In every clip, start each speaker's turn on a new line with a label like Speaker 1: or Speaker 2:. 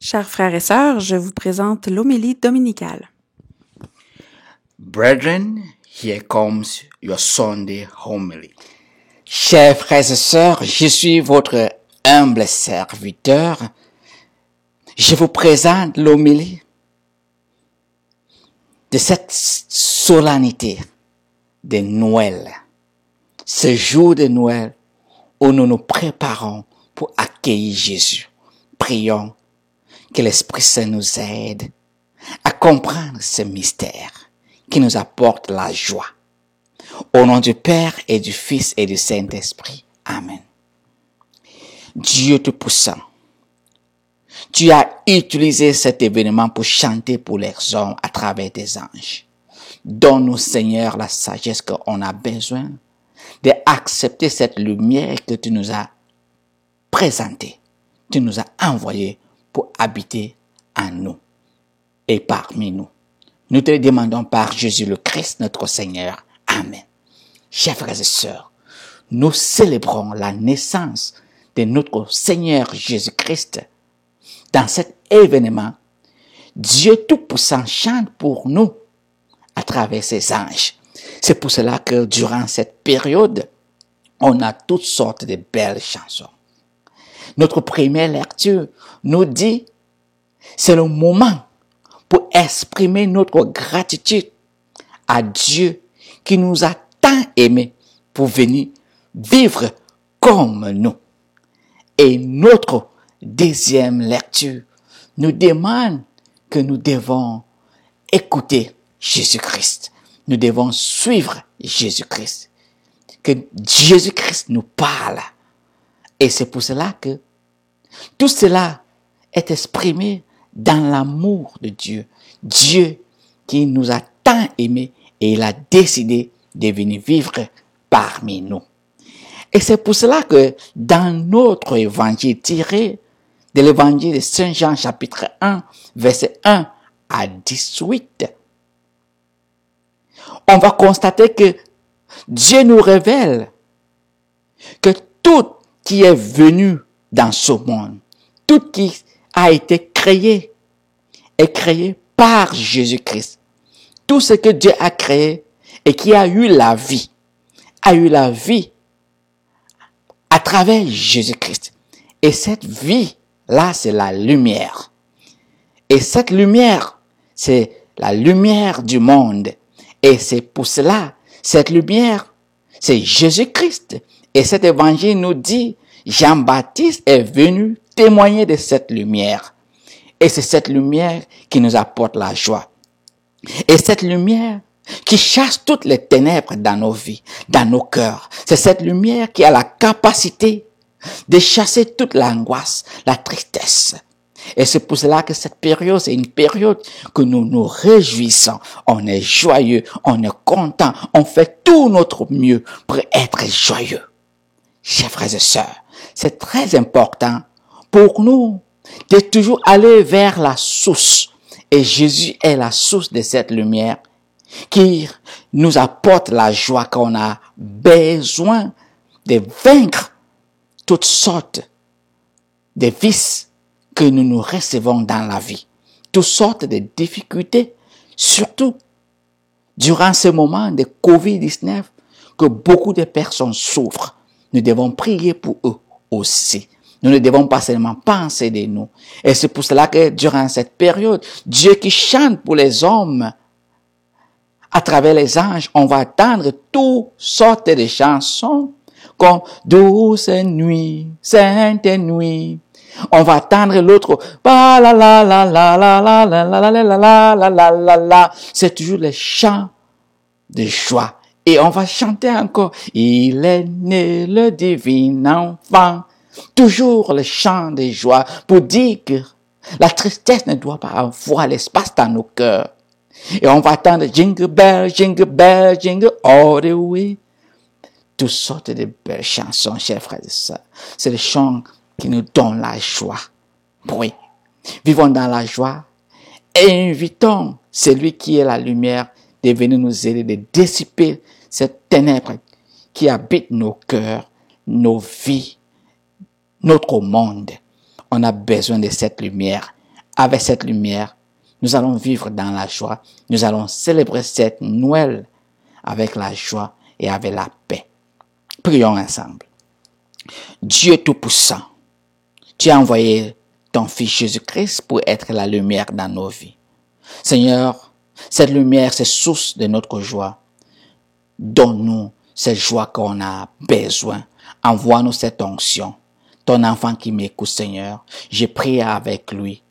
Speaker 1: Chers frères et sœurs, je vous présente l'homélie dominicale.
Speaker 2: Brethren, here comes your Sunday homily.
Speaker 3: Chers frères et sœurs, je suis votre humble serviteur. Je vous présente l'homélie de cette solennité de Noël. Ce jour de Noël où nous nous préparons pour accueillir Jésus. Prions que l'Esprit Saint nous aide à comprendre ce mystère qui nous apporte la joie. Au nom du Père et du Fils et du Saint-Esprit. Amen. Dieu Tout-Puissant, tu as utilisé cet événement pour chanter pour les hommes à travers des anges. Donne-nous, Seigneur, la sagesse qu'on a besoin d'accepter cette lumière que tu nous as présentée. Tu nous as envoyée pour habiter en nous et parmi nous. Nous te le demandons par Jésus le Christ, notre Seigneur. Amen. Chers frères et sœurs, nous célébrons la naissance de notre Seigneur Jésus-Christ. Dans cet événement, Dieu Tout-Puissant chante pour nous à travers ses anges. C'est pour cela que durant cette période, on a toutes sortes de belles chansons. Notre première lecture nous dit, c'est le moment pour exprimer notre gratitude à Dieu qui nous a tant aimés pour venir vivre comme nous. Et notre deuxième lecture nous demande que nous devons écouter Jésus-Christ. Nous devons suivre Jésus-Christ. Que Jésus-Christ nous parle. Et c'est pour cela que tout cela est exprimé dans l'amour de Dieu. Dieu qui nous a tant aimés et il a décidé de venir vivre parmi nous. Et c'est pour cela que dans notre évangile tiré de l'évangile de Saint Jean chapitre 1, verset 1 à 18, on va constater que Dieu nous révèle que tout qui est venu dans ce monde, tout qui a été créé, est créé par Jésus-Christ. Tout ce que Dieu a créé et qui a eu la vie à travers Jésus-Christ. Et cette vie-là, c'est la lumière. Et cette lumière, c'est la lumière du monde. Et c'est pour cela, cette lumière, c'est Jésus-Christ. Et cet évangile nous dit, Jean-Baptiste est venu témoigner de cette lumière. Et c'est cette lumière qui nous apporte la joie. Et cette lumière qui chasse toutes les ténèbres dans nos vies, dans nos cœurs. C'est cette lumière qui a la capacité de chasser toute l'angoisse, la tristesse. Et c'est pour cela que cette période, c'est une période que nous nous réjouissons. On est joyeux, on est content, on fait tout notre mieux pour être joyeux. Chers frères et sœurs, c'est très important pour nous de toujours aller vers la source. Et Jésus est la source de cette lumière qui nous apporte la joie qu'on a besoin de vaincre toutes sortes de vices que nous recevons dans la vie, toutes sortes de difficultés, surtout durant ce moment de Covid-19 que beaucoup de personnes souffrent. Nous devons prier pour eux aussi. Nous ne devons pas seulement penser de nous. Et c'est pour cela que durant cette période, Dieu qui chante pour les hommes, à travers les anges, on va entendre toutes sortes de chansons comme Douce nuit, Sainte nuit. On va entendre l'autre la la la la la la la la la la la la la la la. C'est toujours les chants de joie. Et on va chanter encore. Il est né le divin enfant. Toujours le chant de joie pour dire que la tristesse ne doit pas avoir l'espace dans nos cœurs. Et on va attendre jingle bell, jingle all the way. Toutes sortes de belles chansons, chers frères et sœurs. C'est les chants qui nous donnent la joie. Oui. Vivons dans la joie et invitons celui qui est la lumière de venir nous aider, de dissiper cette ténèbre qui habite nos cœurs, nos vies, notre monde. On a besoin de cette lumière avec cette lumière, nous allons vivre dans la joie. Nous allons célébrer cette Noël avec la joie et avec la paix. Prions ensemble. Dieu Tout-Puissant, tu as envoyé ton Fils Jésus-Christ pour être la lumière dans nos vies. Seigneur, cette lumière, c'est source de notre joie. Donne-nous cette joie qu'on a besoin. Envoie-nous cette onction. Ton enfant qui m'écoute, Seigneur, je prie avec lui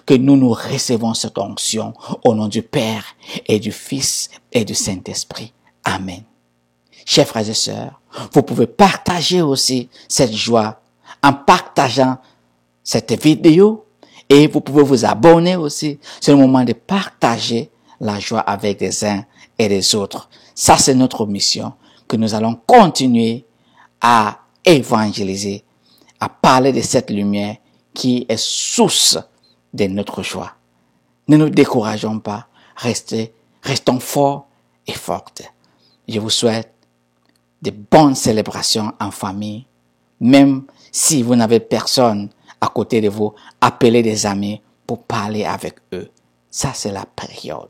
Speaker 3: que nous recevons cette onction au nom du Père et du Fils et du Saint-Esprit. Amen. Chers frères et sœurs, vous pouvez partager aussi cette joie en partageant cette vidéo et vous pouvez vous abonner aussi. C'est le moment de partager la joie avec les uns et les autres. Ça, c'est notre mission que nous allons continuer à évangéliser, à parler de cette lumière qui est source de notre joie. Ne nous décourageons pas, restons forts et fortes. Je vous souhaite de bonnes célébrations en famille. Même si vous n'avez personne à côté de vous, appelez des amis pour parler avec eux. Ça, c'est la période.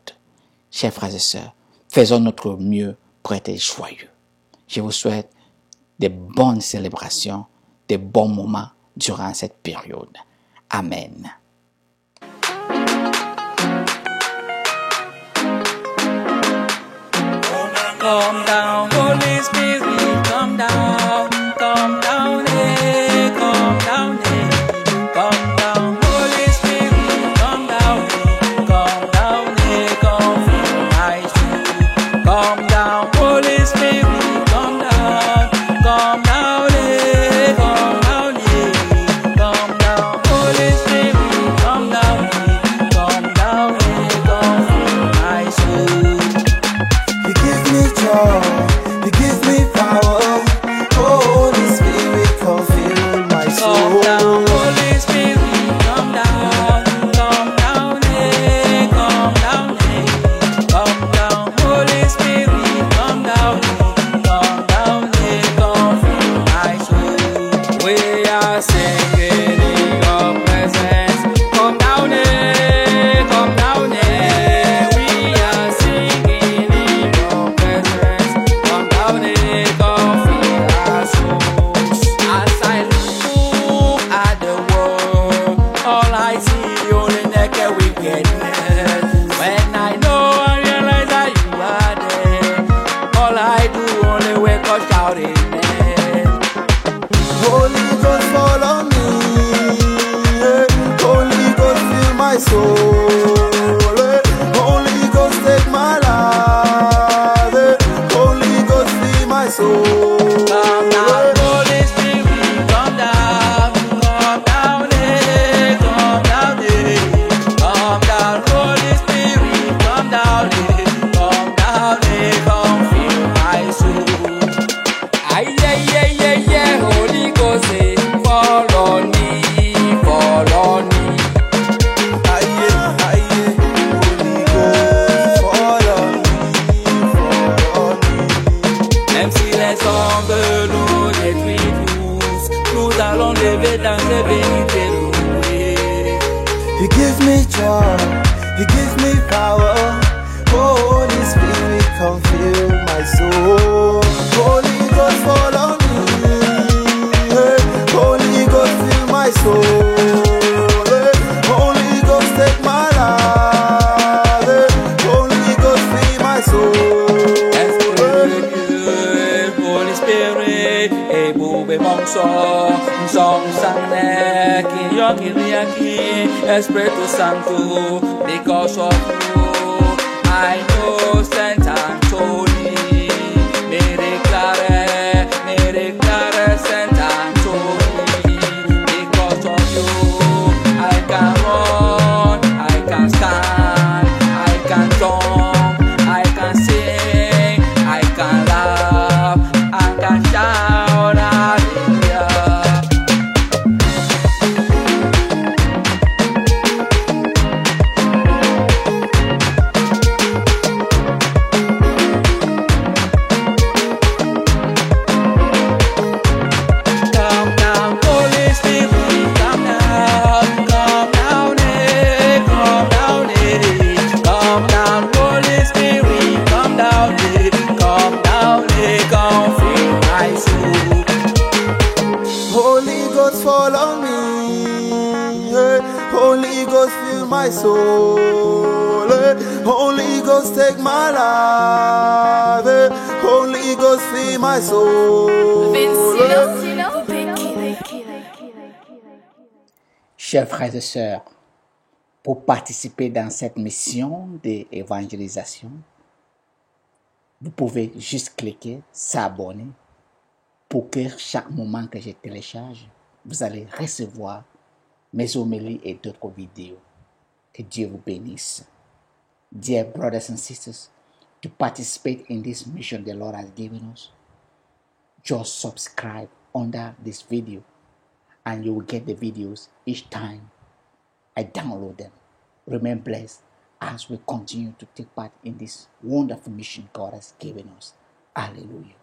Speaker 3: Chers frères et sœurs, faisons notre mieux pour être joyeux. Je vous souhaite de bonnes célébrations, de bons moments durant cette période. Amen.
Speaker 4: Come down, Holy Spirit, come down, eh, come down, eh, come down, Holy Spirit, come down, eh, come fill my soul. Come down, Holy Spirit, come down, eh, come down, Holy Spirit, come down, eh, come fill my soul.
Speaker 5: You give me power, Holy Spirit, come fill my soul.
Speaker 4: Come down, Holy Spirit, come down, eh, come down, Holy Spirit, come down, eh, come fill my soul. We are singing in your presence. Come down, eh, come down, eh. We are singing in your presence. Come down, eh, come fill our souls. As I look at the world, all I see only naked wickedness. When I know and realize that you are there, all I do only wake up shouting.
Speaker 5: Holy Ghost, fall on me. Holy Ghost, fill my soul. Holy Ghost, take my life. Holy Ghost, fill my soul.
Speaker 4: Come down, Holy Spirit, come down, eh, come down, eh. Come down, Holy Spirit, come down, eh, come fill my soul. Aye, Holy Ghost, eh, fall on me, fall on me.
Speaker 5: Aye, Holy Ghost, fall on me.
Speaker 4: Même si les ombres nous détruisent tous, nous allons lever dans les bénites et louer.
Speaker 5: You give me joy, you give me power. Holy Spirit, come fill my soul. Holy Ghost, fall on me. Holy Ghost, fill my soul. Holy Ghost, take my life. Holy Ghost, fill my soul.
Speaker 4: Esprit de Dieu, Holy Spirit, et boube mon son sanne, qui yaki, Espiritu Santo, because of you, I know Saint Anthony, me declare Saint Anthony, because of you, I can run, I can stand, I can jump, I can sing, I can laugh, I can shout, hallelujah.
Speaker 5: Hey, Holy Ghost, fill my soul. Hey, Holy Ghost, take my life. Hey, Holy Ghost, fill my soul.
Speaker 3: Chers frères et sœurs, pour participer dans cette mission d'évangélisation, vous pouvez juste cliquer s'abonner pour que chaque moment que je télécharge, vous allez recevoir mes homélies et d'autres vidéos. Que Dieu vous bénisse. Dear brothers and sisters, to participate in this mission the Lord has given us, just subscribe under this video and you will get the videos each time I download them. Remain blessed as we continue to take part in this wonderful mission God has given us. Hallelujah.